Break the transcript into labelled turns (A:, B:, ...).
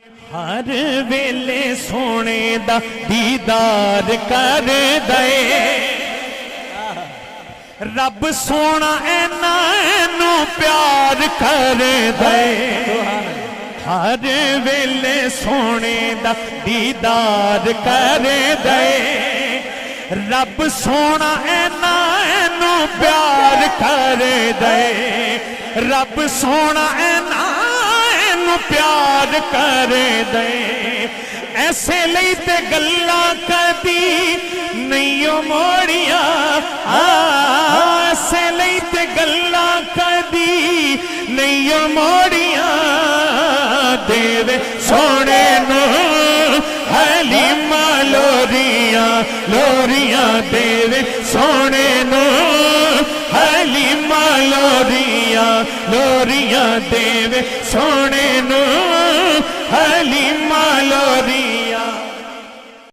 A: हर वेले सोने दा दीदार कर दे रब सोना ऐना ऐनू प्यार कर दे। हर वेले सोने दा दीदार कर दे रब सोना ऐना ऐनू प्यार कर दे। रब सोना ऐना ऐनू प्यार कर दे। ऐसे लई ते गल्लां कदी नहीं मोड़िया ऐसे लई ते गल्लां कदी नहीं मोड़िया। देवे सोने नू हलीमा लोरियां लोरियां देवे सोने नू हलीमा लोरियां लोरियां देवे सोने नू